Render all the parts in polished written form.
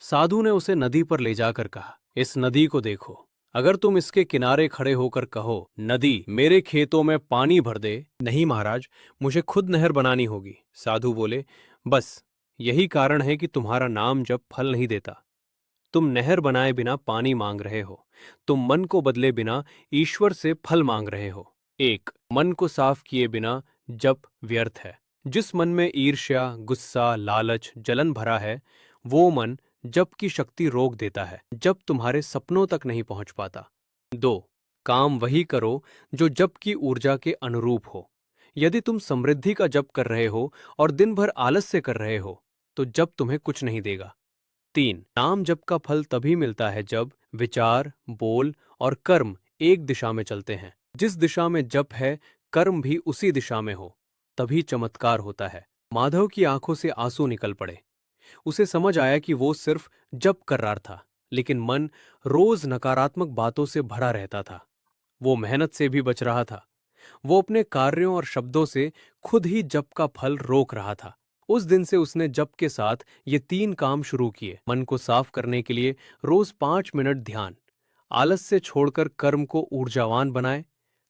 साधु ने उसे नदी पर ले जाकर कहा, इस नदी को देखो। अगर तुम इसके किनारे खड़े होकर कहो, नदी मेरे खेतों में पानी भर दे। नहीं महाराज, मुझे खुद नहर बनानी होगी। साधु बोले, बस यही कारण है कि तुम्हारा नाम जब फल नहीं देता। तुम नहर बनाए बिना पानी मांग रहे हो। तुम मन को बदले बिना ईश्वर से फल मांग रहे हो। एक, मन को साफ किए बिना जप व्यर्थ है। जिस मन में ईर्ष्या, गुस्सा, लालच, जलन भरा है, वो मन जप की शक्ति रोक देता है, जप तुम्हारे सपनों तक नहीं पहुंच पाता। दो, काम वही करो जो जप की ऊर्जा के अनुरूप हो। यदि तुम समृद्धि का जप कर रहे हो और दिन भर आलस्य कर रहे हो, तो जप तुम्हें कुछ नहीं देगा। तीन, नाम जप का फल तभी मिलता है जब विचार, बोल और कर्म एक दिशा में चलते हैं। जिस दिशा में जप है, कर्म भी उसी दिशा में हो, तभी चमत्कार होता है। माधव की आंखों से आंसू निकल पड़े। उसे समझ आया कि वो सिर्फ जप कर रहा था, लेकिन मन रोज नकारात्मक बातों से भरा रहता था। वो मेहनत से भी बच रहा था। वो अपने कार्यों और शब्दों से खुद ही जप का फल रोक रहा था। उस दिन से उसने जप के साथ ये तीन काम शुरू किए। मन को साफ करने के लिए रोज 5 मिनट ध्यान, आलस्य छोड़कर कर्म को ऊर्जावान बनाए,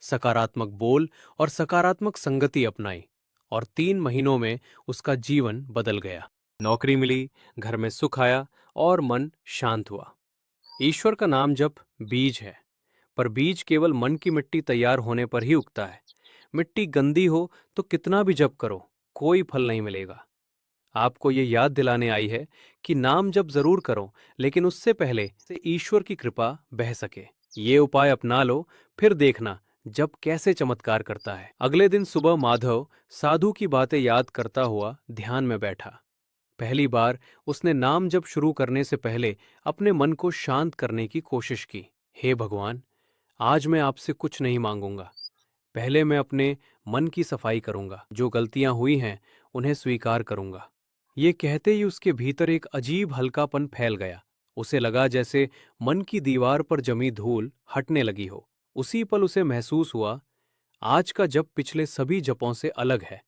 सकारात्मक बोल और सकारात्मक संगति अपनाई, और 3 महीनों में उसका जीवन बदल गया। नौकरी मिली, घर में सुख आया और मन शांत हुआ। ईश्वर का नाम जप बीज है, पर बीज केवल मन की मिट्टी तैयार होने पर ही उगता है। मिट्टी गंदी हो तो कितना भी जप करो, कोई फल नहीं मिलेगा। आपको ये याद दिलाने आई है कि नाम जप जरूर करो, लेकिन उससे पहले से ईश्वर की कृपा बह सके। ये उपाय अपना लो, फिर देखना जप कैसे चमत्कार करता है। अगले दिन सुबह माधव साधु की बातें याद करता हुआ ध्यान में बैठा। पहली बार उसने नाम जप शुरू करने से पहले अपने मन को शांत करने की कोशिश की। हे भगवान, आज मैं आपसे कुछ नहीं मांगूंगा। पहले मैं अपने मन की सफाई करूंगा। जो गलतियां हुई हैं, उन्हें स्वीकार करूंगा। ये कहते ही उसके भीतर एक अजीब हल्कापन फैल गया। उसे लगा जैसे मन की दीवार पर जमी धूल हटने लगी हो। उसी पल उसे महसूस हुआ, आज का जप पिछले सभी जपों से अलग है।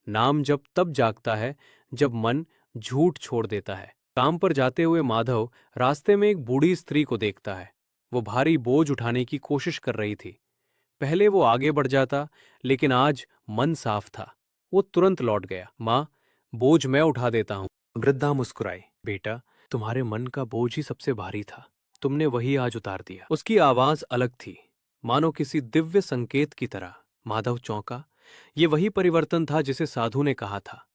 नाम जप तब जागता है जब मन झूठ छोड़ देता है। काम पर जाते हुए माधव रास्ते में एक बूढ़ी स्त्री को देखता है। वो भारी बोझ उठाने की कोशिश कर रही थी। पहले वो आगे बढ़ जाता, लेकिन आज मन साफ था। वो तुरंत लौट गया। माँ, बोझ मैं उठा देता हूँ। वृद्धा मुस्कुराई। बेटा, तुम्हारे मन का बोझ ही सबसे भारी था, तुमने वही आज उतार दिया। उसकी आवाज अलग थी, मानो किसी दिव्य संकेत की तरह। माधव चौंका। ये वही परिवर्तन था जिसे साधु ने कहा था।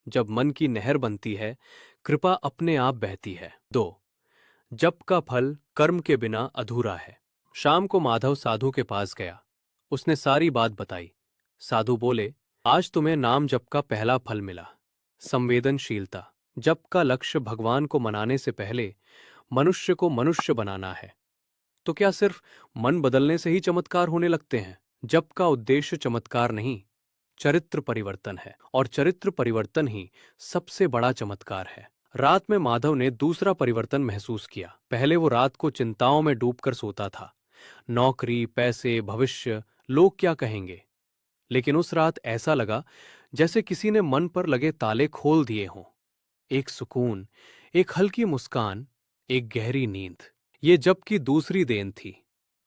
जब मन की नहर बनती है, कृपा अपने आप बहती है। दो, जप का फल कर्म के बिना अधूरा है। शाम को माधव साधु के पास गया। उसने सारी बात बताई। साधु बोले, आज तुम्हें नाम जप का पहला फल मिला, संवेदनशीलता। जप का लक्ष्य भगवान को मनाने से पहले मनुष्य को मनुष्य बनाना है। तो क्या सिर्फ मन बदलने से ही चमत्कार होने लगते हैं? जप का उद्देश्य चमत्कार नहीं, चरित्र परिवर्तन है, और चरित्र परिवर्तन ही सबसे बड़ा चमत्कार है। रात में माधव ने दूसरा परिवर्तन महसूस किया। पहले वो रात को चिंताओं में डूबकर सोता था। नौकरी, पैसे, भविष्य, लोग क्या कहेंगे। लेकिन उस रात ऐसा लगा जैसे किसी ने मन पर लगे ताले खोल दिए हों। एक सुकून, एक हल्की मुस्कान, एक गहरी नींद। ये जप की दूसरी देन थी,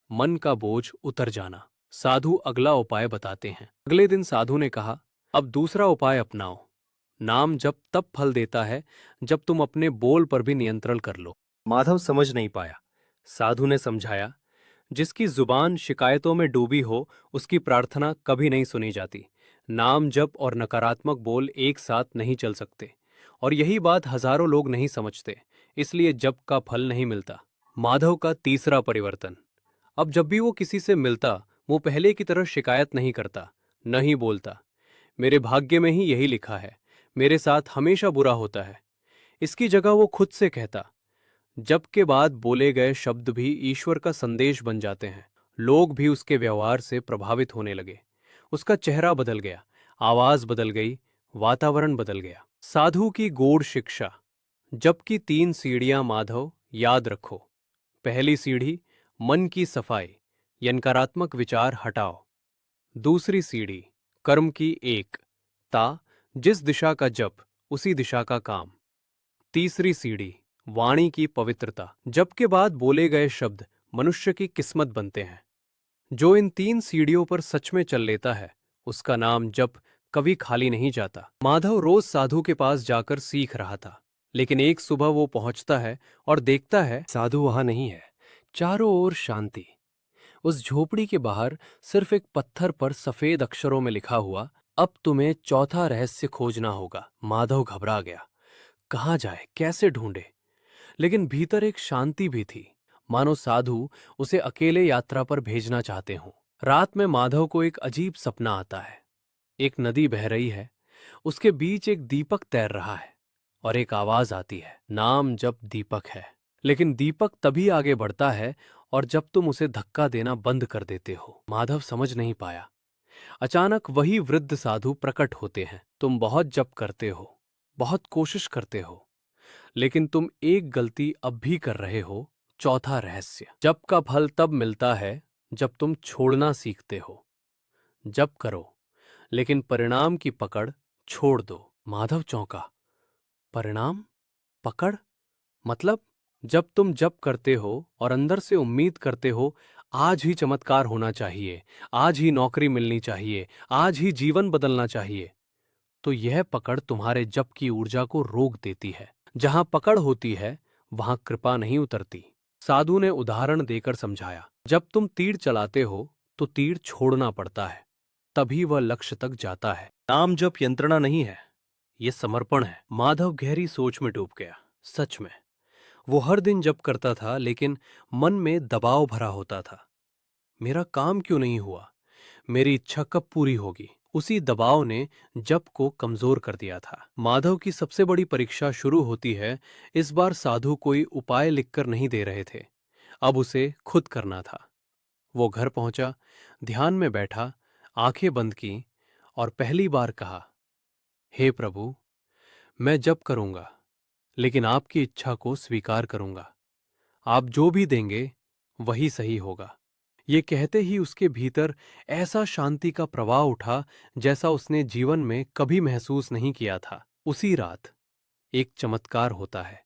मन का बोझ उतर जाना। साधु अगला उपाय बताते हैं। अगले दिन साधु ने कहा, अब दूसरा उपाय अपनाओ। नाम जप तब फल देता है जब तुम अपने बोल पर भी नियंत्रण कर लो। माधव समझ नहीं पाया। साधु ने समझाया, जिसकी जुबान शिकायतों में डूबी हो, उसकी प्रार्थना कभी नहीं सुनी जाती। नाम जप और नकारात्मक बोल एक साथ नहीं चल सकते, और यही बात हजारों लोग नहीं समझते, इसलिए जप का फल नहीं मिलता। माधव का तीसरा परिवर्तन। अब जब भी वो किसी से मिलता, वो पहले की तरह शिकायत नहीं करता, न ही बोलता, मेरे भाग्य में ही यही लिखा है, मेरे साथ हमेशा बुरा होता है। इसकी जगह वो खुद से कहता, जब के बाद बोले गए शब्द भी ईश्वर का संदेश बन जाते हैं। लोग भी उसके व्यवहार से प्रभावित होने लगे। उसका चेहरा बदल गया, आवाज बदल गई, वातावरण बदल गया। साधु की गूढ़ शिक्षा। जब की 3 सीढ़ियां माधव याद रखो। पहली सीढ़ी, मन की सफाई, ये नकारात्मक विचार हटाओ। दूसरी सीढ़ी, कर्म की एक ता, जिस दिशा का जप उसी दिशा का काम। तीसरी सीढ़ी, वाणी की पवित्रता। जप के बाद बोले गए शब्द मनुष्य की किस्मत बनते हैं। जो इन 3 सीढ़ियों पर सच में चल लेता है, उसका नाम जप कभी खाली नहीं जाता। माधव रोज साधु के पास जाकर सीख रहा था, लेकिन एक सुबह वो पहुंचता है और देखता है साधु वहां नहीं है। चारों ओर शांति। उस झोपड़ी के बाहर सिर्फ एक पत्थर पर सफेद अक्षरों में लिखा हुआ, अब तुम्हें चौथा रहस्य खोजना होगा। माधव घबरा गया। कहाँ जाए, कैसे ढूंढे? लेकिन भीतर एक शांति भी थी, मानो साधु उसे अकेले यात्रा पर भेजना चाहते हों। रात में माधव को एक अजीब सपना आता है। एक नदी बह रही है, उसके बीच एक दीपक तैर रहा है और एक आवाज आती है, नाम जब दीपक है। लेकिन दीपक तभी आगे बढ़ता है और जब तुम उसे धक्का देना बंद कर देते हो। माधव समझ नहीं पाया। अचानक वही वृद्ध साधु प्रकट होते हैं। तुम बहुत जप करते हो, बहुत कोशिश करते हो, लेकिन तुम एक गलती अब भी कर रहे हो। चौथा रहस्य। जप का फल तब मिलता है जब तुम छोड़ना सीखते हो। जप करो, लेकिन परिणाम की पकड़ छोड़ दो। माधव चौंका। परिणाम? पकड़? मतलब? जब तुम जप करते हो और अंदर से उम्मीद करते हो आज ही चमत्कार होना चाहिए, आज ही नौकरी मिलनी चाहिए, आज ही जीवन बदलना चाहिए, तो यह पकड़ तुम्हारे जप की ऊर्जा को रोक देती है। जहां पकड़ होती है, वहां कृपा नहीं उतरती। साधु ने उदाहरण देकर समझाया, जब तुम तीर चलाते हो तो तीर छोड़ना पड़ता है, तभी वह लक्ष्य तक जाता है। नाम जप यंत्रणा नहीं है, यह समर्पण है। माधव गहरी सोच में डूब गया। सच में वो हर दिन जप करता था, लेकिन मन में दबाव भरा होता था। मेरा काम क्यों नहीं हुआ? मेरी इच्छा कब पूरी होगी? उसी दबाव ने जप को कमजोर कर दिया था। माधव की सबसे बड़ी परीक्षा शुरू होती है। इस बार साधु कोई उपाय लिखकर नहीं दे रहे थे, अब उसे खुद करना था। वो घर पहुंचा, ध्यान में बैठा, आंखें बंद की और पहली बार कहा, हे प्रभु, मैं जप करूंगा, लेकिन आपकी इच्छा को स्वीकार करूंगा। आप जो भी देंगे वही सही होगा। ये कहते ही उसके भीतर ऐसा शांति का प्रवाह उठा जैसा उसने जीवन में कभी महसूस नहीं किया था। उसी रात एक चमत्कार होता है।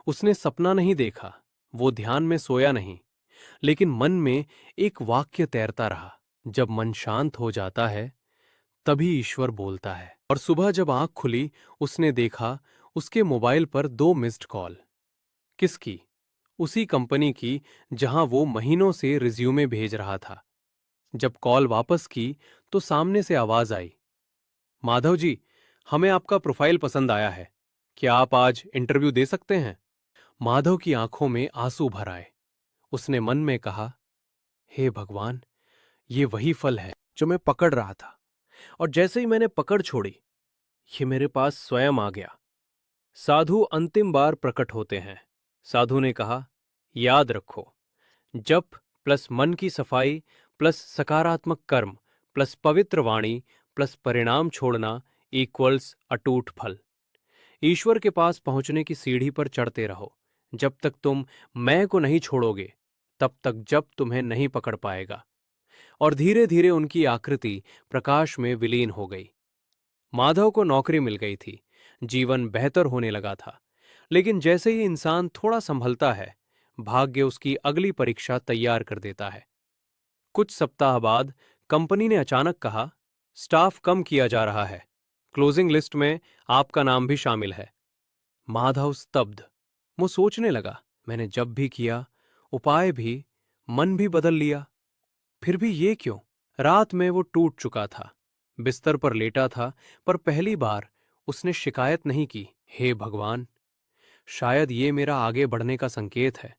उसने सपना नहीं देखा, वो ध्यान में सोया नहीं, लेकिन मन में एक वाक्य तैरता रहा, जब मन शांत हो जाता है तभी ईश्वर बोलता है। और सुबह जब आंख खुली, उसने देखा उसके मोबाइल पर 2 मिस्ड कॉल। किसकी? उसी कंपनी की जहां वो महीनों से रिज्यूमे भेज रहा था। जब कॉल वापस की तो सामने से आवाज आई, माधव जी, हमें आपका प्रोफाइल पसंद आया है, क्या आप आज इंटरव्यू दे सकते हैं? माधव की आंखों में आंसू भर आए। उसने मन में कहा, हे भगवान, ये वही फल है जो मैं पकड़ रहा था, और जैसे ही मैंने पकड़ छोड़ी, ये मेरे पास स्वयं आ गया। साधु अंतिम बार प्रकट होते हैं। साधु ने कहा, याद रखो, जप प्लस मन की सफाई प्लस सकारात्मक कर्म प्लस पवित्र वाणी प्लस परिणाम छोड़ना इक्वल्स अटूट फल। ईश्वर के पास पहुंचने की सीढ़ी पर चढ़ते रहो। जब तक तुम मैं को नहीं छोड़ोगे, तब तक जप तुम्हें नहीं पकड़ पाएगा। और धीरे धीरे उनकी आकृति प्रकाश में विलीन हो गई। माधव को नौकरी मिल गई थी, जीवन बेहतर होने लगा था। लेकिन जैसे ही इंसान थोड़ा संभलता है, भाग्य उसकी अगली परीक्षा तैयार कर देता है। कुछ सप्ताह बाद कंपनी ने अचानक कहा, स्टाफ कम किया जा रहा है, क्लोजिंग लिस्ट में आपका नाम भी शामिल है। माधव स्तब्ध। वो सोचने लगा, मैंने जब भी किया, उपाय भी, मन भी बदल लिया, फिर भी ये क्यों? रात में वो टूट चुका था, बिस्तर पर लेटा था, पर पहली बार उसने शिकायत नहीं की। हे भगवान, शायद ये मेरा आगे बढ़ने का संकेत है।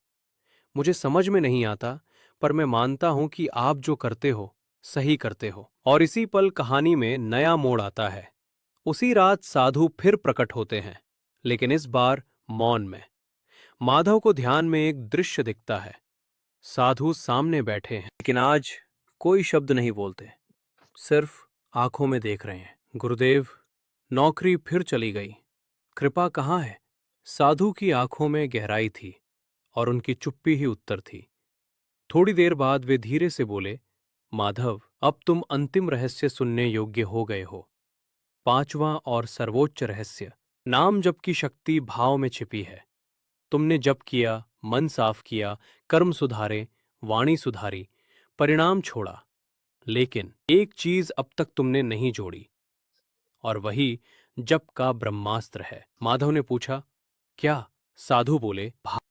मुझे समझ में नहीं आता, पर मैं मानता हूं कि आप जो करते हो सही करते हो। और इसी पल कहानी में नया मोड़ आता है। उसी रात साधु फिर प्रकट होते हैं, लेकिन इस बार मौन में। माधव को ध्यान में एक दृश्य दिखता है। साधु सामने बैठे हैं, लेकिन आज कोई शब्द नहीं बोलते, सिर्फ आंखों में देख रहे हैं। गुरुदेव, नौकरी फिर चली गई, कृपा कहाँ है? साधु की आंखों में गहराई थी और उनकी चुप्पी ही उत्तर थी। थोड़ी देर बाद वे धीरे से बोले, माधव, अब तुम अंतिम रहस्य सुनने योग्य हो गए हो। पांचवां और सर्वोच्च रहस्य। नाम जप की शक्ति भाव में छिपी है। तुमने जप किया, मन साफ किया, कर्म सुधारे, वाणी सुधारी, परिणाम छोड़ा, लेकिन एक चीज अब तक तुमने नहीं जोड़ी, और वही जप का ब्रह्मास्त्र है। माधव ने पूछा, क्या? साधु बोले,